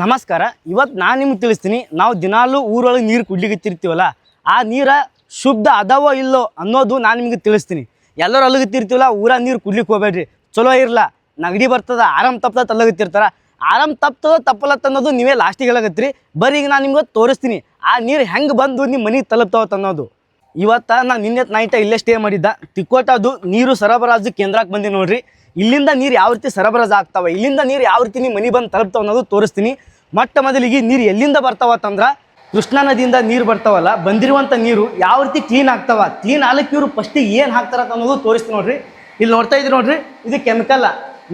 ನಮಸ್ಕಾರ. ಇವತ್ತು ನಾನು ನಿಮ್ಗೆ ತಿಳಿಸ್ತೀನಿ, ನಾವು ದಿನಾಲೂ ಊರೊಳಗೆ ನೀರು ಕುಡ್ಲಿಕ್ಕೆ ಆ ನೀರ ಶುದ್ಧ ಅದಾವೋ ಇಲ್ಲೋ ಅನ್ನೋದು ನಾನು ನಿಮಗೆ ತಿಳಿಸ್ತೀನಿ. ಎಲ್ಲರೂ ಅಲ್ಲಗತ್ತಿರ್ತೀವಲ್ಲ, ಊರಾಗ ನೀರು ಕುಡ್ಲಿಕ್ಕೆ ಹೋಗ್ಬೇಡ್ರಿ, ಚಲೋ ಇರಲ್ಲ, ನೆಗಡಿ ಬರ್ತದ, ಆರಾಮ್ ತಪ್ಪದ ಅಲ್ಲಗತ್ತಿರ್ತಾರ. ಆರಾಮ್ ತಪ್ಪದ ತಪ್ಪಲತ್ತ ಅನ್ನೋದು ನೀವೇ ಲಾಸ್ಟಿಗೆ ಹೇಳಕತ್ತೀರಿ. ಬರೀ ಈಗ ನಾನು ನಿಮ್ಗೆ ತೋರಿಸ್ತೀನಿ ಆ ನೀರು ಹೆಂಗೆ ಬಂದು ನಿಮ್ಮ ಮನೆಗೆ ತಲುಪ್ತಾವತ್ತ ಅನ್ನೋದು. ಇವತ್ತು ನಾನು ನಿನ್ನೆ ನೈಟ ಇಲ್ಲೇ ಸ್ಟೇ ಮಾಡಿದ್ದ. ತಿಕ್ಕೋಟದು ನೀರು ಸರಬರಾಜು ಕೇಂದ್ರಕ್ಕೆ ಬಂದಿ ನೋಡ್ರಿ. ಇಲ್ಲಿಂದ ನೀರು ಯಾವ ರೀತಿ ಸರಬರಾಜು ಆಗ್ತಾವೆ, ಇಲ್ಲಿಂದ ನೀರು ಯಾವ ರೀತಿ ನಿಮ್ಮ ಮನೆ ಬಂದು ತಲುಪ್ತಾವೆ ಅನ್ನೋದು ತೋರಿಸ್ತೀನಿ. ಮೊಟ್ಟ ಮೊದಲಿಗೆ ನೀರು ಎಲ್ಲಿಂದ ಬರ್ತಾವತ್ತಂದ್ರೆ ಕೃಷ್ಣಾ ನದಿಯಿಂದ ನೀರು ಬರ್ತಾವಲ್ಲ, ಬಂದಿರುವಂಥ ನೀರು ಯಾವ ರೀತಿ ಕ್ಲೀನ್ ಆಗ್ತಾವ, ಕ್ಲೀನ್ ಆಗ್ಲಿಕ್ಕೆ ಇವರು ಫಸ್ಟಿಗೆ ಏನು ಹಾಕ್ತಾರತ್ತ ಅನ್ನೋದು ತೋರಿಸ್ತೀನಿ ನೋಡ್ರಿ. ಇಲ್ಲಿ ನೋಡ್ತಾ ಇದ್ರಿ ನೋಡ್ರಿ, ಇದು ಕೆಮಿಕಲ್,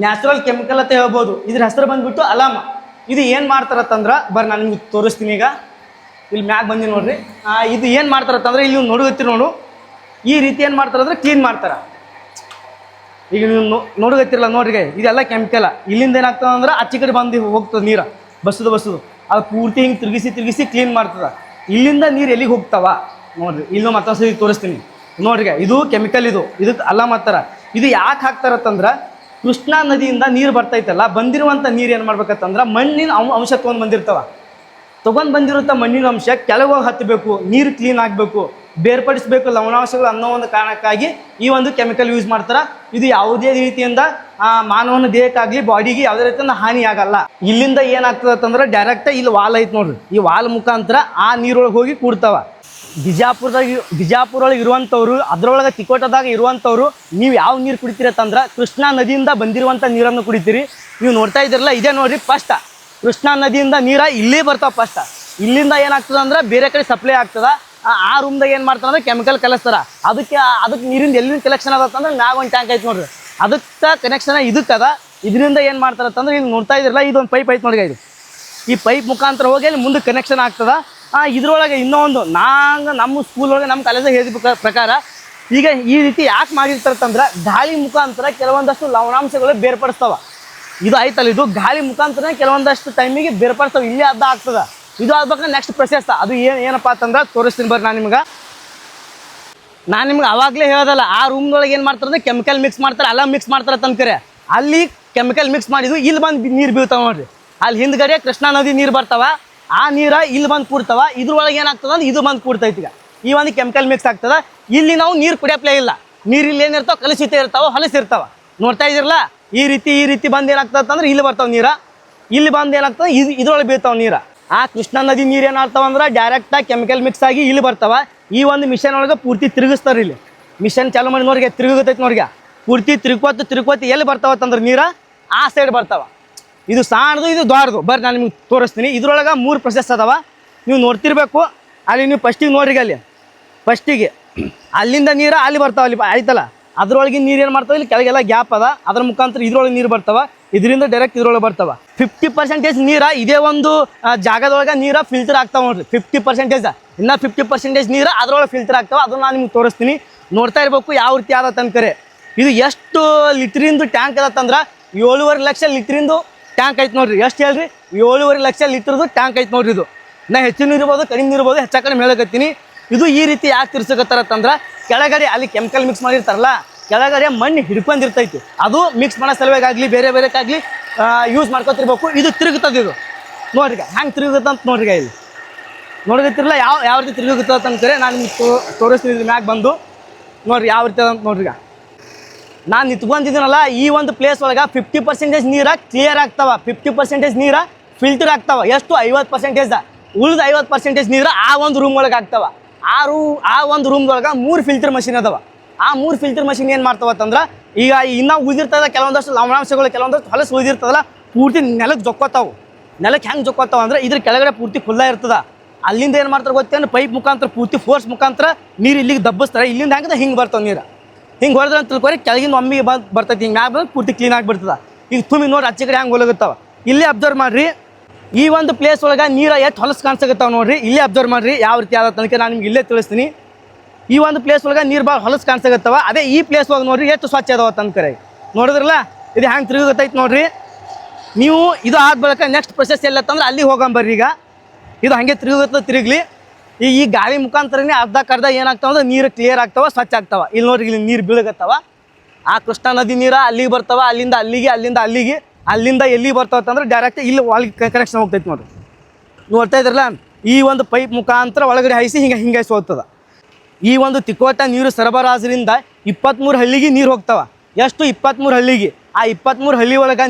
ನ್ಯಾಚುರಲ್ ಕೆಮಿಕಲ್ ಅಂತ ಹೇಳ್ಬೋದು. ಇದ್ರ ಹೆಸರು ಬಂದ್ಬಿಟ್ಟು ಅಲಾಮ. ಇದು ಏನು ಮಾಡ್ತಾರತ್ತಂದ್ರೆ ನಾನು ನಿಮ್ಗೆ ತೋರಿಸ್ತೀನಿ. ಈಗ ಇಲ್ಲಿ ಮ್ಯಾಗ ಬಂದಿ ನೋಡ್ರಿ. ಇದು ಏನು ಮಾಡ್ತಾರತ್ತಂದ್ರೆ ಇಲ್ಲಿ ನೀವು ನೋಡುತ್ತೀರಿ ನೋಡು, ಈ ರೀತಿ ಏನು ಮಾಡ್ತಾರಂದ್ರೆ ಕ್ಲೀನ್ ಮಾಡ್ತಾರೆ. ಈಗ ನೀವು ನೋಡುಗತ್ತಿರಲ್ಲ ನೋಡ್ರಿ, ಇದೆಲ್ಲ ಕೆಮಿಕಲ್. ಇಲ್ಲಿಂದ ಏನಾಗ್ತದೆ ಅಂದ್ರೆ ಆಚೆ ಕಡೆ ಬಂದು ಹೋಗ್ತದೆ ನೀರು, ಬಸ್ಸದು ಅದು ಪೂರ್ತಿ ಹಿಂಗೆ ತಿರುಗಿಸಿ ಕ್ಲೀನ್ ಮಾಡ್ತದೆ. ಇಲ್ಲಿಂದ ನೀರು ಎಲ್ಲಿಗೆ ಹೋಗ್ತಾವ ನೋಡ್ರಿ. ಇಲ್ಲೂ ಮತ್ತೊಂದ್ಸರಿ ತೋರಿಸ್ತೀನಿ ನೋಡ್ರಿ. ಇದು ಕೆಮಿಕಲ್, ಇದಕ್ಕೆ ಅಲ್ಲ ಮಾಡ್ತಾರ. ಇದು ಯಾಕೆ ಹಾಕ್ತಾರತ್ತಂದ್ರೆ ಕೃಷ್ಣಾ ನದಿಯಿಂದ ನೀರು ಬರ್ತೈತಲ್ಲ, ಬಂದಿರುವಂಥ ನೀರು ಏನು ಮಾಡ್ಬೇಕಂತಂದ್ರೆ ಮಣ್ಣಿನ ಅಂಶ ತೊಗೊಂಡು ಬಂದಿರುವಂಥ ಮಣ್ಣಿನ ಅಂಶ ಕೆಳಗೆ ಹೋಗಿ ಹತ್ತಬೇಕು, ನೀರು ಕ್ಲೀನ್ ಆಗಬೇಕು, ಬೇರ್ಪಡಿಸಬೇಕು ಲವಣಾಂಶಗಳು ಅನ್ನೋ ಒಂದು ಕಾರಣಕ್ಕಾಗಿ ಈ ಒಂದು ಕೆಮಿಕಲ್ ಯೂಸ್ ಮಾಡ್ತಾರೆ. ಇದು ಯಾವುದೇ ರೀತಿಯಿಂದ ಮಾನವನ ದೇಹಕ್ಕಾಗಲಿ ಬಾಡಿಗೆ ಯಾವುದೇ ರೀತಿಯಿಂದ ಹಾನಿ ಆಗಲ್ಲ. ಇಲ್ಲಿಂದ ಏನಾಗ್ತದೆ ಅಂತಂದ್ರೆ ಡೈರೆಕ್ಟ್ ಇಲ್ಲಿ ವಾಲ್ ಐತೆ ನೋಡ್ರಿ, ಈ ವಾಲ್ ಮುಖಾಂತರ ಆ ನೀರೊಳಗೆ ಹೋಗಿ ಕೂಡ್ತಾವ. ಬಿಜಾಪುರೊಳಗೆ ಇರುವಂಥವ್ರು, ಅದರೊಳಗೆ ತಿಕೋಟದಾಗ ಇರುವಂಥವ್ರು, ನೀವು ಯಾವ ನೀರು ಕುಡಿತೀರತ್ತಂದ್ರೆ ಕೃಷ್ಣಾ ನದಿಯಿಂದ ಬಂದಿರುವಂಥ ನೀರನ್ನು ಕುಡಿತೀರಿ. ನೀವು ನೋಡ್ತಾ ಇದ್ದೀರಲ್ಲ, ಇದೇ ನೋಡ್ರಿ ಫಸ್ಟ್ ಕೃಷ್ಣಾ ನದಿಯಿಂದ ನೀರ ಇಲ್ಲೇ ಬರ್ತಾವೆ. ಫಸ್ಟ್ ಇಲ್ಲಿಂದ ಏನಾಗ್ತದೆ ಅಂದ್ರೆ ಬೇರೆ ಕಡೆ ಸಪ್ಲೈ ಆಗ್ತದೆ. ಆ ರೂಮ್ದಾಗ ಏನು ಮಾಡ್ತಾರೆ ಅಂದ್ರೆ ಕೆಮಿಕಲ್ ಕಲಿಸ್ತಾರೆ. ಅದಕ್ಕೆ ನೀರಿಂದ ಎಲ್ಲಿಂದ ಕಲೆಕ್ಷನ್ ಆಗತ್ತಂದ್ರೆ ಮ್ಯಾಗ ಒಂದು ಟ್ಯಾಂಕ್ ಐತೆ ನೋಡ್ರಿ, ಅದಕ್ಕೆ ಕನೆಕ್ಷನ್ ಇದಕ್ಕದ. ಇದರಿಂದ ಏನು ಮಾಡ್ತಾರತ್ತಂದ್ರೆ ಇಲ್ಲಿ ನೋಡ್ತಾ ಇದ್ರಲ್ಲ, ಇದೊಂದು ಪೈಪ್ ಐತೆ ನೋಡಿ. ಇದು ಈ ಪೈಪ್ ಮುಖಾಂತರ ಹೋಗಿ ಅಲ್ಲಿ ಮುಂದೆ ಕನೆಕ್ಷನ್ ಆಗ್ತದೆ. ಇದ್ರೊಳಗೆ ಇನ್ನೊಂದು ನಮ್ಮ ಸ್ಕೂಲೊಳಗೆ ನಮ್ಮ ಕಾಲೇಜಾಗ ಹೇಳಿದ ಪ್ರಕಾರ ಈಗ ಈ ರೀತಿ ಯಾಕೆ ಮಾಡಿರ್ತಾರಂದ್ರೆ ಗಾಳಿ ಮುಖಾಂತರ ಕೆಲವೊಂದಷ್ಟು ಲವಣಾಂಶಗಳು ಬೇರ್ಪಡಿಸ್ತಾವ. ಇದು ಆಯ್ತಲ್ಲ, ಇದು ಗಾಳಿ ಮುಖಾಂತರ ಕೆಲವೊಂದಷ್ಟು ಟೈಮಿಗೆ ಬೇರ್ಪಡಿಸ್ತಾವೆ. ಇಲ್ಲೇ ಅರ್ಧ ಆಗ್ತದೆ. ಇದು ಆಗ್ಬೇಕು ನೆಕ್ಸ್ಟ್ ಪ್ರೊಸೆಸ್. ಅದು ಏನಪ್ಪ ಅಂತಂದ್ರೆ ತೋರಿಸ್ತೀನಿ ಬರ್ರಿ. ನಾನು ನಿಮ್ಗೆ ಅವಾಗಲೇ ಹೇಳೋದಲ್ಲ, ಆ ರೂಮ್ದೊಳಗೆ ಏನು ಮಾಡ್ತಾರೆ ಅಂದ್ರೆ ಕೆಮಿಕಲ್ ಮಿಕ್ಸ್ ಮಾಡ್ತಾರೆ, ಅಲ್ಲ ಮಿಕ್ಸ್ ಮಾಡ್ತಾರೆ ತನ್ಕರೆ. ಅಲ್ಲಿ ಕೆಮಿಕಲ್ ಮಿಕ್ಸ್ ಮಾಡಿದ್ವು, ಇಲ್ಲಿ ಬಂದು ನೀರು ಬೀಳ್ತಾವೆ ನೋಡ್ರಿ. ಅಲ್ಲಿ ಹಿಂದ್ಗಡೆ ಕೃಷ್ಣಾ ನದಿ ನೀರು ಬರ್ತಾವ, ಆ ನೀರು ಇಲ್ಲಿ ಬಂದು ಕೂಡ್ತಾವ. ಇದ್ರೊಳಗೆ ಏನಾಗ್ತದೆ ಅಂದ್ರೆ ಇದು ಬಂದು ಕೂಡ್ತೈತಿ. ಈಗ ಈ ಒಂದು ಕೆಮಿಕಲ್ ಮಿಕ್ಸ್ ಆಗ್ತದೆ. ಇಲ್ಲಿ ನಾವು ನೀರು ಕುಡಿಯಪ್ಲೇ ಇಲ್ಲ. ನೀರು ಇಲ್ಲಿ ಏನಿರ್ತಾವೆ, ಕಲುಷಿತ ಇರ್ತಾವೆ, ಹೊಲಸಿರ್ತಾವೆ. ನೋಡ್ತಾ ಇದಿರಲ್ಲ, ಈ ರೀತಿ ಬಂದು ಏನಾಗ್ತದೆ ಅಂದ್ರೆ ಇಲ್ಲಿ ಬರ್ತಾವೆ ನೀರು, ಇಲ್ಲಿ ಬಂದು ಏನಾಗ್ತದೆ ಇದ್ರೊಳಗೆ ಬೀಳ್ತಾವೆ ನೀರು. ಆ ಕೃಷ್ಣಾ ನದಿ ನೀರು ಏನಾಗ್ತಾವ ಅಂದ್ರೆ ಡೈರೆಕ್ಟಾಗಿ ಕೆಮಿಕಲ್ ಮಿಕ್ಸ್ ಆಗಿ ಇಲ್ಲಿ ಬರ್ತಾವ. ಈ ಒಂದು ಮಿಷನ್ ಒಳಗೆ ಪೂರ್ತಿ ತಿರುಗಿಸ್ತಾರೆ. ಇಲ್ಲಿ ಮಿಷನ್ ಚಾಲು ಮಾಡಿ ನೋಡ್ರಿ, ತಿರುಗತೈತಿ ನೋಡ್ರಿ. ಪೂರ್ತಿ ತಿರುಕೋತಿ ಎಲ್ಲಿ ಬರ್ತಾವತ್ತಂದ್ರೆ ನೀರು ಆ ಸೈಡ್ ಬರ್ತಾವ. ಇದು ಸಣ್ಣದು, ಇದು ದೊಡ್ಡದು. ಬರ್ರಿ ನಾನು ನಿಮ್ಗೆ ತೋರಿಸ್ತೀನಿ. ಇದ್ರೊಳಗೆ 3 ಪ್ರೊಸೆಸ್ ಅದಾವ, ನೀವು ನೋಡ್ತಿರ್ಬೇಕು. ಅಲ್ಲಿ ನೀವು ಫಸ್ಟಿಗೆ ನೋಡ್ರಿ, ಅಲ್ಲಿ ಫಸ್ಟಿಗೆ ಅಲ್ಲಿಂದ ನೀರು ಅಲ್ಲಿ ಬರ್ತಾವ. ಅಲ್ಲಿ ಆಯ್ತಲ್ಲ, ಅದ್ರೊಳಗೆ ನೀರು ಏನು ಮಾಡ್ತಾವೆ, ಇಲ್ಲಿ ಕೆಳಗೆಲ್ಲ ಗ್ಯಾಪ್ ಅದ, ಅದ್ರ ಮುಖಾಂತರ ಇದ್ರೊಳಗೆ ನೀರು ಬರ್ತಾವ. ಇದರಿಂದ ಡೈರೆಕ್ಟ್ ಇದ್ರೊಳಗೆ ಬರ್ತಾವ. 50% ನೀರು ಇದೇ ಒಂದು ಜಾಗದೊಳಗೆ ನೀರು ಫಿಲ್ಟರ್ ಆಗ್ತಾವೆ ನೋಡ್ರಿ. 50% ಇನ್ನು 50% ನೀರು ಅದ್ರೊಳಗೆ ಫಿಲ್ಟರ್ ಆಗ್ತಾವೆ. ಅದನ್ನು ನಾನು ನಿಮ್ಗೆ ತೋರಿಸ್ತೀನಿ. ನೋಡ್ತಾ ಇರಬೇಕು ಯಾವ ರೀತಿ ಆದ ತನಕರೆ. ಇದು ಎಷ್ಟು ಲೀಟ್ರಿಂದು ಟ್ಯಾಂಕ್ ಅದತ್ತಂದ್ರೆ 7.5 ಲಕ್ಷ ಲೀಟ್ರಿಂದು ಟ್ಯಾಂಕ್ ಐತೆ ನೋಡ್ರಿ. ಎಷ್ಟು ಹೇಳ್ರಿ, 7.5 ಲಕ್ಷ ಲೀಟ್ರದ್ದು ಟ್ಯಾಂಕ್ ಐತೆ ನೋಡ್ರಿ. ಇದು ನಾ ಹೆಚ್ಚಿನ ಇರ್ಬೋದು, ಕಡಿಮೆ ಇರ್ಬೋದು, ಹೆಚ್ಚು ಕಡಿಮೆ ಹೇಳಕತ್ತೀನಿ. ಇದು ಈ ರೀತಿ ಯಾಕೆ ತಿರ್ಸಕತ್ತಾರತ್ತಂದ್ರೆ ಕೆಳಗಡೆ ಅಲ್ಲಿ ಕೆಮಿಕಲ್ ಮಿಕ್ಸ್ ಮಾಡಿರ್ತಾರಲ್ಲ, ಕೆಳಗಡೆ ಮಣ್ಣು ಹಿಡ್ಕೊಂಡಿರ್ತೈತಿ. ಅದು ಮಿಕ್ಸ್ ಮಾಡೋ ಸಲುವಾಗಲಿ ಬೇರೆಕ್ಕಾಗಲಿ ಯೂಸ್ ಮಾಡ್ಕೊತಿರ್ಬೇಕು. ಇದು ತಿರುಗುತ್ತದೆ. ಇದು ನೋಡ್ರಿ ಹೆಂಗೆ ತಿರುಗುತ್ತಂತ ನೋಡ್ರಿ. ಇಲ್ಲಿ ನೋಡಿರ್ತಿರಲ್ಲ ಯಾವ ರೀತಿ ತಿರುಗುತ್ತದೆ ಅಂತಂದ್ರೆ ನಾನು ನಿಮ್ಗೆ ತೋರಿಸ್ತೀನಿ. ಮ್ಯಾಗ ಬಂದು ನೋಡ್ರಿ ಯಾವ ರೀತಿ ಅಂತ ನೋಡ್ರಿ. ನಾನು ನಿಂತ್ಕೊಂಡಿದ್ದೀನಲ್ಲ, ಈ ಒಂದು ಪ್ಲೇಸ್ ಒಳಗೆ 50% ನೀರು ಕ್ಲಿಯರ್ ಆಗ್ತಾವ, 50% ನೀರು ಫಿಲ್ಟರ್ ಆಗ್ತಾವ. ಎಷ್ಟು 50%. ಉಳಿದ 50% ನೀರು ಆ ಒಂದು ರೂಮ್ ಒಳಗೆ ಆಗ್ತಾವ. ಆ ಒಂದು ರೂಮ್ದೊಳಗೆ 3 ಫಿಲ್ಟರ್ ಮಷಿನ್ ಅದಾವ. ಆ 3 ಫಿಲ್ಟರ್ ಮಷಿನ್ ಏನು ಮಾಡ್ತಾವತ್ತಂದ್ರೆ ಈಗ ಇನ್ನೂ ಉಳಿದಿರ್ತದ ಕೆಲವೊಂದಷ್ಟು ಲವಣಾಂಶಗಳು, ಕೆಲವೊಂದಷ್ಟು ಹೊಲಸು ಉಳಿದಿರ್ತದಲ್ಲ, ಪೂರ್ತಿ ನೆಲಕ್ಕೆ ಜೊಕ್ಕೋತಾವೆ. ನೆಲಕ್ಕೆ ಹೆಂಗೆ ಜೊಕ್ಕೋತಾವ ಅಂದ್ರೆ ಇದ್ರ ಕೆಳಗಡೆ ಪೂರ್ತಿ ಖುಲ್ಲ ಇರ್ತದೆ. ಅಲ್ಲಿಂದ ಏನು ಮಾಡ್ತಾರೆ ಗೊತ್ತೇನು, ಪೈಪ್ ಮುಖಾಂತರ ಪೂರ್ತಿ ಫೋರ್ಸ್ ಮುಖಾಂತರ ನೀರು ಇಲ್ಲಿಗೆ ದಬ್ಬಿಸ್ತಾರೆ. ಇಲ್ಲಿಂದ ಹೆಂಗೆ ಹಿಂಗೆ ಬರ್ತಾವೆ ನೀರು. ಹಿಂಗೆ ಹೊಡೆದ್ರೆ ಅಂತ ತಿಳ್ಕೊರಿ, ಕೆಳಗಿನ ಒಮ್ಮಿಗೆ ಬರ್ತೈತಿ. ಹಿಂಗೆ ಮ್ಯಾಗ ಬಂದು ಪೂರ್ತಿ ಕ್ಲೀನ್ ಆಗಿಬಿಡ್ತದೆ. ಈಗ ತುಂಬಿ ನೋಡಿ ಆಚೆ ಕಡೆ ಹೆಂಗೆ ಹೊಲಗುತ್ತಾವ. ಇಲ್ಲೇ ಅಬ್ಸರ್ವ್ ಮಾಡಿರಿ, ಈ ಒಂದು ಪ್ಲೇಸ್ ಒಳಗೆ ನೀರು ಎಷ್ಟು ಹೊಲಸು ಕಾಣಿಸಕತ್ತಾವ ನೋಡ್ರಿ. ಇಲ್ಲೇ ಅಬ್ಸರ್ವ್ ಮಾಡಿರಿ ಯಾವ ರೀತಿ ಆದ ತನಕ ನಾನು ನಿಮ್ಗೆ ಇಲ್ಲೇ ತಿಳಿಸ್ತೀನಿ. ಈ ಒಂದು ಪ್ಲೇಸ್ ಒಳಗೆ ನೀರು ಭಾಳ ಹೊಲಸು ಕಾಣಿಸಕತ್ತವ. ಅದೇ ಈ ಪ್ಲೇಸ್ ಒಳಗೆ ನೋಡ್ರಿ ಎಷ್ಟು ಸ್ವಚ್ಛ ಅದಾವ ತನಕರೆ. ನೋಡಿದ್ರಲ್ಲ, ಇದು ಹೆಂಗೆ ತಿರುಗತ್ತೈತೆ ನೋಡ್ರಿ. ನೀವು ಇದು ಆದ ಬಳಿಕ ನೆಕ್ಸ್ಟ್ ಪ್ರೊಸೆಸ್ ಎಲ್ಲತ್ತಂದ್ರೆ ಅಲ್ಲಿಗೆ ಹೋಗಂಬರ್ರಿ. ಈಗ ಇದು ಹಾಗೆ ತಿರುಗಲಿ. ಈ ಗಾಳಿ ಮುಖಾಂತರನೇ ಅರ್ಧಕ್ಕರ್ಧ ಏನಾಗ್ತಾವ ಅಂದ್ರೆ ನೀರು ಕ್ಲಿಯರ್ ಆಗ್ತಾವ, ಸ್ವಚ್ಛ ಆಗ್ತಾವ. ಇಲ್ಲಿ ನೋಡ್ರಿ, ಇಲ್ಲಿ ನೀರು ಬೀಳಗತ್ತವ. ಆ ಕೃಷ್ಣಾ ನದಿ ನೀರು ಅಲ್ಲಿಗೆ ಬರ್ತಾವ, ಅಲ್ಲಿಂದ ಅಲ್ಲಿಗೆ ಅಲ್ಲಿಂದ ಎಲ್ಲಿ ಬರ್ತಾವಂದ್ರೆ ಡೈರೆಕ್ಟ್ ಇಲ್ಲಿ ಒಳಗೆ ಕನೆಕ್ಷನ್ ಹೋಗ್ತೈತೆ ನೋಡಿರಿ. ನೋಡ್ತಾ ಇದ್ರಲ್ಲ, ಈ ಒಂದು ಪೈಪ್ ಮುಖಾಂತರ ಒಳಗಡೆ ಹಾಯಿಸಿ ಹಿಂಗೆ ಹೋಗ್ತದೆ. ಈ ಒಂದು ತಿಕೋಟ ನೀರು ಸರಬರಾಜಿನಿಂದ 23 ಹಳ್ಳಿಗೆ ನೀರು ಹೋಗ್ತಾವ. ಎಷ್ಟು? 23 ಹಳ್ಳಿಗೆ. ಆ 23 ಹಳ್ಳಿ ಒಳಗೆ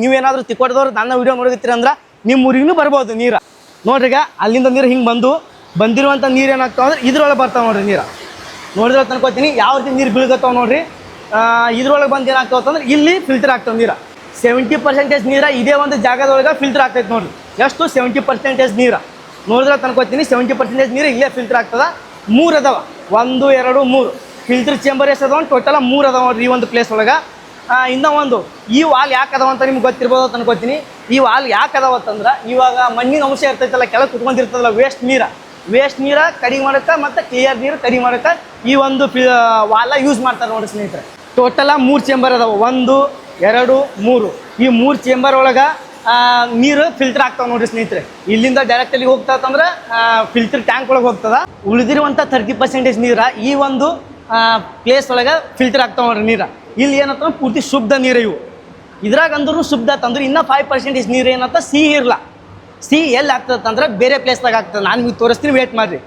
ನೀವೇನಾದರೂ ತಿಕೋಟದವ್ರು ನನ್ನ ವೀಡಿಯೋ ನೋಡಿರ್ತೀರ ಅಂದ್ರೆ ನಿಮ್ಮ ಊರಿಗೂ ಬರ್ಬೋದು ನೀರು. ನೋಡ್ರಿ, ಈಗ ಅಲ್ಲಿಂದ ನೀರು ಹಿಂಗೆ ಬಂದಿರುವಂಥ ನೀರು ಏನಾಗ್ತಾವ ಅಂದ್ರೆ ಇದ್ರೊಳಗೆ ಬರ್ತಾವೆ ನೋಡ್ರಿ ನೀರು. ನೋಡಿದ್ರೆ ಅನ್ಕೋತೀನಿ ಯಾವ ರೀತಿ ನೀರು ಬೀಳ್ಗತ್ತಾವ ನೋಡ್ರಿ. ಇದ್ರೊಳಗೆ ಬಂದು ಏನಾಗ್ತಾವ ಅಂದ್ರೆ ಇಲ್ಲಿ ಫಿಲ್ಟರ್ ಆಗ್ತಾವೆ ನೀರು. 70% ನೀರು ಇದೇ ಒಂದು ಜಾಗದೊಳಗೆ ಫಿಲ್ಟರ್ ಆಗ್ತೈತೆ ನೋಡ್ರಿ. ಎಷ್ಟು? 70% ನೀರು. ನೋಡಿದ್ರೆ ಅನ್ಕೋತೀನಿ 70% ನೀರು ಇಲ್ಲೇ ಫಿಲ್ಟರ್ ಆಗ್ತದೆ. 3 ಅದಾವ, 1 2 3 ಫಿಲ್ಟರ್ ಚೇಂಬರ್ ಎಷ್ಟು ಅದಾವ? ಟೋಟಲ್ 3 ಅದಾವ ನೋಡ್ರಿ ಈ ಒಂದು ಪ್ಲೇಸ್ ಒಳಗೆ. ಇನ್ನೂ ಒಂದು ಈ ವಾಲ್ ಯಾಕೆ ಅದಾವ ಅಂತ ನಿಮ್ಗೆ ಗೊತ್ತಿರ್ಬೋದು ಅಂತ ಅನ್ಕೋತೀನಿ. ಈ ವಾಲ್ ಯಾಕೆ ಅದಾವ ಅಂತಂದ್ರೆ ಇವಾಗ ಮಣ್ಣಿನ ಅಂಶ ಇರ್ತೈತಲ್ಲ, ಕೆಳಗೆ ಕುತ್ಕೊಂಡಿರ್ತದಲ್ಲ ವೇಸ್ಟ್ ನೀರು ಕಡಿಮೆ ಮಾಡೋಕ್ಕೆ ಮತ್ತು ಕ್ಲಿಯರ್ ನೀರು ಕಡಿಮೆ ಮಾಡೋಕ್ಕೆ ಈ ಒಂದು ವಾಲ ಯೂಸ್ ಮಾಡ್ತಾರೆ ನೋಡಿರಿ ಸ್ನೇಹಿತರೆ. ಟೋಟಲ 3 ಚೇಂಬರ್ ಅದಾವೆ, 1 2 3. ಈ 3 ಚೇಂಬರ್ ಒಳಗೆ ನೀರು ಫಿಲ್ಟರ್ ಆಗ್ತಾವೆ ನೋಡ್ರಿ ಸ್ನೇಹಿತರೆ. ಇಲ್ಲಿಂದ ಡೈರೆಕ್ಟಲ್ಲಿ ಹೋಗ್ತದಂದ್ರೆ ಫಿಲ್ಟರ್ ಟ್ಯಾಂಕ್ ಒಳಗೆ ಹೋಗ್ತದೆ. ಉಳಿದಿರುವಂಥ 30% ನೀರು ಈ ಒಂದು ಪ್ಲೇಸ್ ಒಳಗೆ ಫಿಲ್ಟರ್ ಆಗ್ತಾವೆ ನೋಡ್ರಿ ನೀರು. ಇಲ್ಲಿ ಏನಂತ ಪೂರ್ತಿ ಶುದ್ಧ ನೀರು ಇವು. ಇದ್ರಾಗ ಅಂದ್ರೂ ಶುದ್ಧ ತಂದ್ರೆ ಇನ್ನೂ 5% ನೀರು ಏನಂತ ಸಿಹಿ ಇರಲ್ಲ. ಸಿಹಿ ಎಲ್ಲಿ ಆಗ್ತದೆ ಅಂದ್ರೆ ಬೇರೆ ಪ್ಲೇಸ್ದಾಗ ಆಗ್ತದೆ. ನಾನು ನಿಮಗೆ ತೋರಿಸ್ತೀನಿ, ವೇಟ್ ಮಾಡಿರಿ.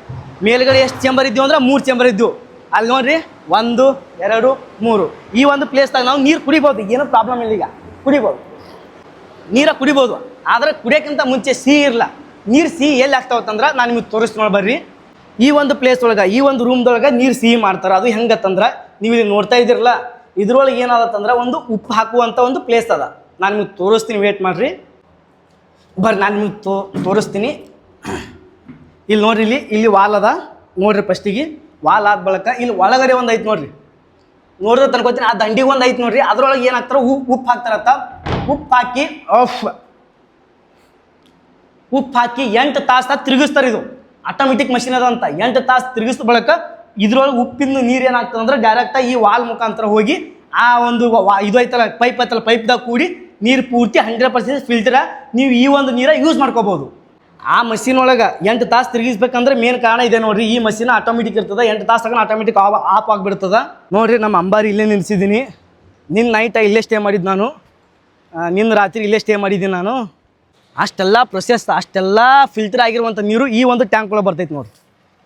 ಮೇಲ್ಗಡೆ ಎಷ್ಟು ಚೇಂಬರ್ ಇದ್ದೀವಿ ಅಂದ್ರೆ 3 ಚೇಂಬರ್ ಇದ್ದವು. ಅಲ್ಲಿ ನೋಡಿರಿ 1 2 3. ಈ ಒಂದು ಪ್ಲೇಸ್ದಾಗ ನಾವು ನೀರು ಕುಡಿಬೋದು, ಏನೂ ಪ್ರಾಬ್ಲಮ್ ಇಲ್ಲ. ಈಗ ಕುಡಿಬೋದು, ಆದರೆ ಕುಡಿಯೋಕ್ಕಿಂತ ಮುಂಚೆ ಸಿಹಿ ಇರಲ್ಲ. ನೀರು ಸಿಹಿ ಎಲ್ಲಿ ಆಗ್ತಾವತ್ತಂದ್ರೆ ನಾನು ನಿಮಗೆ ತೋರಿಸ್ತೀನಿ ಬರ್ರಿ. ಈ ಒಂದು ಪ್ಲೇಸ್ ಒಳಗೆ, ಈ ಒಂದು ರೂಮ್ದೊಳಗೆ ನೀರು ಸಿಹಿ ಮಾಡ್ತಾರೆ. ಅದು ಹೆಂಗತ್ತಂದ್ರೆ ನೀವು ಇಲ್ಲಿ ನೋಡ್ತಾ ಇದ್ದೀರಲ್ಲ, ಇದ್ರೊಳಗೆ ಏನಾದತ್ತಂದ್ರೆ ಒಂದು ಉಪ್ಪು ಹಾಕುವಂಥ ಒಂದು ಪ್ಲೇಸ್ ಅದ. ನಾನು ನಿಮಗೆ ತೋರಿಸ್ತೀನಿ, ವೇಟ್ ಮಾಡಿರಿ. ನಾನು ನಿಮಗೆ ತೋರಿಸ್ತೀನಿ. ಇಲ್ಲಿ ನೋಡ್ರಿ, ಇಲ್ಲಿ ವಾಲ್ ಅದ ನೋಡ್ರಿ. ಫಸ್ಟಿಗೆ ವಾಲ್ ಆದ ಬಳಿಕ ಇಲ್ಲಿ ಒಳಗಡೆ ಒಂದು ಐತೆ ನೋಡ್ರಿ. ನೋಡಿದ್ರೆ ತನ್ಕೋತೀನಿ ಆ ದಂಡಿಗೆ ಒಂದು ಐತೆ ನೋಡ್ರಿ. ಅದ್ರೊಳಗೆ ಏನಾಗ್ತಾರೆ, ಉಪ್ಪು ಹಾಕ್ತಾರತ್ತ. ಉಪ್ಪು ಹಾಕಿ 8 ತಾಸು ತಿರುಗಿಸ್ತಾರೆ. ಇದು ಆಟೋಮೆಟಿಕ್ ಮಷಿನ್ ಅದ ಅಂತ. 8 ತಾಸು ತಿರುಗಿಸಿದ ಬಳಿಕ ಇದ್ರೊಳಗೆ ಉಪ್ಪಿನ ನೀರು ಏನಾಗ್ತದೆ ಅಂದ್ರೆ ಡೈರೆಕ್ಟಾಗಿ ಈ ವಾಲ್ ಮುಖಾಂತರ ಹೋಗಿ ಆ ಒಂದು ಇದು ಐತಲ್ಲ, ಪೈಪ್ ಐತಲ್ಲ, ಪೈಪ್ದಾಗ ಕೂಡಿ ನೀರು ಪೂರ್ತಿ 100% ಫಿಲ್ಟರ ನೀವು ಈ ಒಂದು ನೀರು ಯೂಸ್ ಮಾಡ್ಕೋಬೋದು. ಆ ಮಷಿನ್ ಒಳಗೆ 8 ತಾಸು ತಿರುಗಿಸ್ಬೇಕಂದ್ರೆ ಮೇನ್ ಕಾರಣ ಇದೆ ನೋಡ್ರಿ. ಈ ಮಷಿನ್ ಆಟೋಮೆಟಿಕ್ ಇರ್ತದೆ, 8 ತಾಸಾಗ ಆಟೋಮೆಟಿಕ್ ಆಫ್ ಆಗಿಬಿಡ್ತದೆ ನೋಡ್ರಿ. ನಮ್ಮ ಅಂಬಾರಿ ಇಲ್ಲೇ ನಿಲ್ಲಿಸಿದ್ದೀನಿ. ನಿನ್ನ ನೈಟ ಇಲ್ಲೇ ಸ್ಟೇ ಮಾಡಿದ್ದು ನಾನು, ನಿನ್ನ ರಾತ್ರಿ ಇಲ್ಲೇ ಸ್ಟೇ ಮಾಡಿದ್ದೀನಿ ನಾನು. ಅಷ್ಟೆಲ್ಲ ಪ್ರೊಸೆಸ್, ಅಷ್ಟೆಲ್ಲ ಫಿಲ್ಟರ್ ಆಗಿರುವಂಥ ನೀರು ಈ ಒಂದು ಟ್ಯಾಂಕ್ ಒಳಗೆ ಬರ್ತೈತೆ ನೋಡ್ರಿ.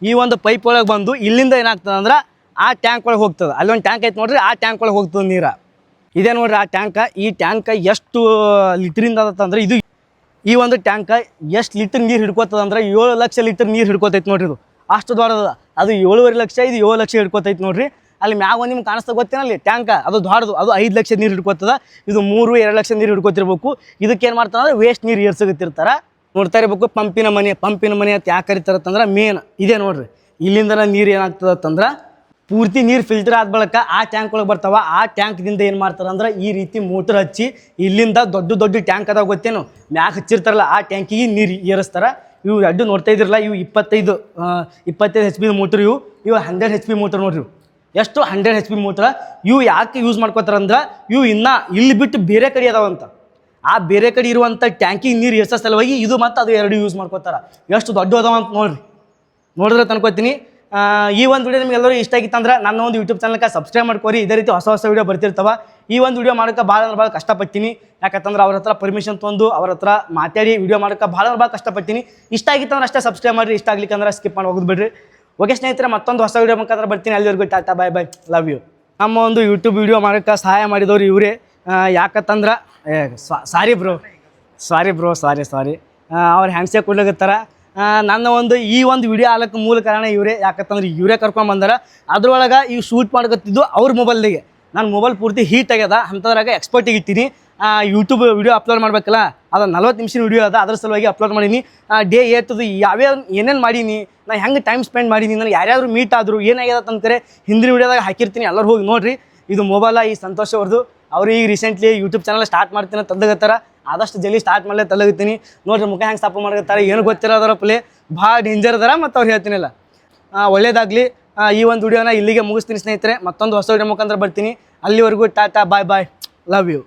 ಈ ಒಂದು ಪೈಪ್ ಒಳಗೆ ಬಂದು ಇಲ್ಲಿಂದ ಏನಾಗ್ತದೆ ಅಂದ್ರೆ ಆ ಟ್ಯಾಂಕ್ ಒಳಗೆ ಹೋಗ್ತದೆ. ಅಲ್ಲೊಂದು ಟ್ಯಾಂಕ್ ಐತೆ ನೋಡ್ರಿ, ಆ ಟ್ಯಾಂಕ್ ಒಳಗೆ ಹೋಗ್ತದೆ ನೀರು. ಇದೇ ನೋಡ್ರಿ ಆ ಟ್ಯಾಂಕ. ಈ ಟ್ಯಾಂಕ್ ಎಷ್ಟು ಲೀಟ್ರಿಂದ ಅದತ್ತಂದ್ರೆ ಇದು ಈ ಒಂದು ಟ್ಯಾಂಕ್ ಎಷ್ಟು ಲೀಟ್ರ್ ನೀರು ಹಿಡ್ಕೋತದ ಅಂದ್ರೆ 7 ಲಕ್ಷ ಲೀಟ್ರ್ ನೀರು ಹಿಡ್ಕೋತೈತೆ ನೋಡ್ರಿ. ಇದು ಅಷ್ಟು ದೊಡ್ಡದ. ಅದು 7.5 ಲಕ್ಷ, ಇದು 7 ಲಕ್ಷ ಹಿಡ್ಕೋತೈತೆ ನೋಡ್ರಿ. ಅಲ್ಲಿ ಮ್ಯಾಗ ಒಂದು ನಿಮ್ಗೆ ಕಾಣಿಸ್ತಾ ಗೊತ್ತೇನಲ್ಲಿ ಟ್ಯಾಂಕ, ಅದು ದೊಡ್ಡದು. ಅದು 5 ಲಕ್ಷ ನೀರು ಹಿಡ್ಕೋತದ. ಇದು 3-2 ಲಕ್ಷ ನೀರು ಹಿಡ್ಕೋತಿರ್ಬೇಕು. ಇದಕ್ಕೇನು ಮಾಡ್ತಾರೆ ಅಂದ್ರೆ ವೇಸ್ಟ್ ನೀರು ಏರ್ಸಗತ್ತಿರ್ತಾರೆ. ನೋಡ್ತಾ ಇರ್ಬೇಕು. ಪಂಪಿನ ಮನೆ ಅಂತ ಯಾಕೆ ಕರಿತಾರತ್ತಂದ್ರೆ ಮೇನ್ ಇದೇ ನೋಡ್ರಿ. ಇಲ್ಲಿಂದ ನೀರು ಏನಾಗ್ತದತ್ತಂದ್ರೆ ಪೂರ್ತಿ ನೀರು ಫಿಲ್ಟರ್ ಆದ ಬಳಿಕ ಆ ಟ್ಯಾಂಕ್ ಒಳಗೆ ಬರ್ತಾವ. ಆ ಟ್ಯಾಂಕ್ದಿಂದ ಏನು ಮಾಡ್ತಾರೆ ಅಂದ್ರೆ ಈ ರೀತಿ ಮೋಟ್ರ್ ಹಚ್ಚಿ ಇಲ್ಲಿಂದ ದೊಡ್ಡ ಟ್ಯಾಂಕ್ ಅದಾವ ಗೊತ್ತೇನು, ಮ್ಯಾಗ ಹಚ್ಚಿರ್ತಾರಲ್ಲ ಆ ಟ್ಯಾಂಕಿಗೆ ನೀರು ಏರಿಸ್ತಾರೆ. ಇವು ಎರಡು ನೋಡ್ತಾ ಇದ್ರಲ್ಲ, ಇವು 25 HP ಮೋಟ್ರ್. ಇವು 100 HP ಮೋಟ್ರ್ ನೋಡ್ರಿ. ಎಷ್ಟು? 100 HP ಮೋಟ್ರ್. ಇವು ಯಾಕೆ ಯೂಸ್ ಮಾಡ್ಕೋತಾರಂದ್ರೆ ಇವು ಇನ್ನೂ ಇಲ್ಲಿ ಬಿಟ್ಟು ಬೇರೆ ಕಡೆ ಅದಾವಂತ. ಆ ಬೇರೆ ಕಡೆ ಇರುವಂಥ ಟ್ಯಾಂಕಿಗೆ ನೀರು ಏರ್ಸೋ ಸಲುವಾಗಿ ಇದು ಮತ್ತು ಅದು 2 ಯೂಸ್ ಮಾಡ್ಕೋತಾರೆ. ಎಷ್ಟು ದೊಡ್ಡ ಅದಾವಂತ ನೋಡಿದ್ರೆ ತನ್ಕೋತೀನಿ. ಈ ಒಂದು ವಿಡಿಯೋ ನಿಮಗೆಲ್ಲರೂ ಇಷ್ಟ ಆಗಿತ್ತಂದ್ರೆ ನನ್ನ ಒಂದು ಯೂಟ್ಯೂಬ್ ಚಾನಲ್ಗೆ ಸಬ್ಸ್ಕ್ರೈಬ್ ಮಾಡ್ಕೊರಿ. ಇದೇ ರೀತಿ ಹೊಸ ವಿಡಿಯೋ ಬರ್ತಿರ್ತಾವೆ. ಈ ಒಂದು ವಿಡಿಯೋ ಮಾಡೋಕ್ಕೆ ಭಾಳ ಕಷ್ಟಪಡ್ತೀನಿ. ಯಾಕಂತಂದ್ರೆ ಅವ್ರ ಹತ್ರ ಪರ್ಮಿಷನ್ ತೊಂದು ಅವ್ರ ಹತ್ರ ಮಾತಾಡಿ ವಿಡಿಯೋ ಮಾಡೋಕ್ಕೆ ಭಾಳ ಕಷ್ಟಪಡ್ತೀನಿ. ಇಷ್ಟ ಆಗಿತ್ತಂದ್ರೆ ಅಷ್ಟೇ ಸಬ್ಸ್ಕ್ರೈಬ್ ಮಾಡಿರಿ. ಇಷ್ಟ ಆಗ್ಲಿಕ್ಕಂದ್ರೆ ಸ್ಕಿಪ್ ಮಾಡಿ ಹೋಗೋದು ಬಿಡ್ರಿ. ಓಕೆ ಸ್ನೇಹಿತರೆ, ಮತ್ತೊಂದು ಹೊಸ ವಿಡಿಯೋ ಮುಖಾಂತರ ಬರ್ತೀನಿ. ಅಲ್ಲಿವರೆಗೂ ಟಾಟಾ, ಬಾಯ್ ಬಾಯ್, ಲವ್ ಯು. ನಮ್ಮ ಒಂದು ಯೂಟ್ಯೂಬ್ ವಿಡಿಯೋ ಮಾಡೋಕ್ಕೆ ಸಹಾಯ ಮಾಡಿದವರು ಇವರೇ. ಯಾಕಂತಂದ್ರೆ ಸಾರಿ ಬ್ರೋ ಅವ್ರು ಹ್ಯಾಂಡ್ಸೇಕ್ ಕೊಡ್ಲಿಕತ್ತಾರ. ನನ್ನ ಒಂದು ಈ ಒಂದು ವಿಡಿಯೋ ಆಲಕ್ಕೆ ಮೂಲ ಕಾರಣ ಇವರೇ. ಯಾಕಂತಂದ್ರೆ ಇವರೇ ಕರ್ಕೊಂಡು ಬಂದಾರ. ಅದ್ರೊಳಗೆ ಇವು ಶೂಟ್ ಮಾಡ್ಕೊತಿದ್ದು ಅವ್ರ ಮೊಬೈಲ್ದಾಗೆ. ನನ್ನ ಮೊಬೈಲ್ ಪೂರ್ತಿ ಹೀಟ್ ಆಗ್ಯದ. ಅಂಥದ್ರಾಗ ಎಕ್ಸ್ಪರ್ಟಿಗೆ ಇಟ್ಟಿನಿ. ಯೂಟ್ಯೂಬ್ ವಿಡಿಯೋ ಅಪ್ಲೋಡ್ ಮಾಡ್ಬೇಕಲ್ಲ, ಅದು 40 ನಿಮಿಷ ವಿಡಿಯೋ ಅದ. ಅದ್ರ ಸಲುವಾಗಿ ಅಪ್ಲೋಡ್ ಮಾಡೀನಿ. ಡೇ ಏರ್ತದು ಏನೇನು ಮಾಡೀನಿ, ನಾನು ಹೆಂಗೆ ಟೈಮ್ ಸ್ಪೆಂಡ್ ಮಾಡೀನಿ, ನಾನು ಯಾರ್ಯಾರು ಮೀಟ್ ಆದರು, ಏನಾಗ್ಯದ ಅಂತಾರೆ ಹಿಂದಿನ ವಿಡಿಯೋದಾಗ ಹಾಕಿರ್ತೀನಿ. ಎಲ್ಲರೂ ಹೋಗಿ ನೋಡಿರಿ. ಇದು ಮೊಬೈಲ ಈ ಸಂತೋಷ್ ಅವ್ರದ್ದು. ಅವರು ಈಗ ರೀಸೆಂಟ್ಲಿ ಯೂಟ್ಯೂಬ್ ಚಾನಲ್ ಸ್ಟಾರ್ಟ್ ಮಾಡ್ತೀನಿ ತಂದಗತ್ತಾರ. ಆದಷ್ಟು ಜಲ್ದಿ ಸ್ಟಾರ್ಟ್ ಮಾಡಲೇ ತಲಗುತ್ತೀನಿ. ನೋಡ್ರಿ ಮುಖ ಹೆಂಗೆ ಸಪ್ಪ ಮಾಡ್ತಾರೆ, ಏನು ಗೊತ್ತಿರೋದರ ಪ್ಲೇ ಭಾಳ ಡೇಂಜರ್ ಅದಾರ. ಮತ್ತು ಅವ್ರು ಹೇಳ್ತೀನಿಲ್ಲ, ಒಳ್ಳೇದಾಗಲಿ. ಈ ಒಂದು ವಿಡಿಯೋನ ಇಲ್ಲಿಗೆ ಮುಗಿಸ್ತೀನಿ ಸ್ನೇಹಿತರೆ. ಮತ್ತೊಂದು ಹೊಸ ವಿಡಿಯೋ ಮುಖಾಂತರ ಬರ್ತೀನಿ. ಅಲ್ಲಿವರೆಗೂ ಟಾಟಾ, ಬಾಯ್ ಬಾಯ್, ಲವ್ ಯು.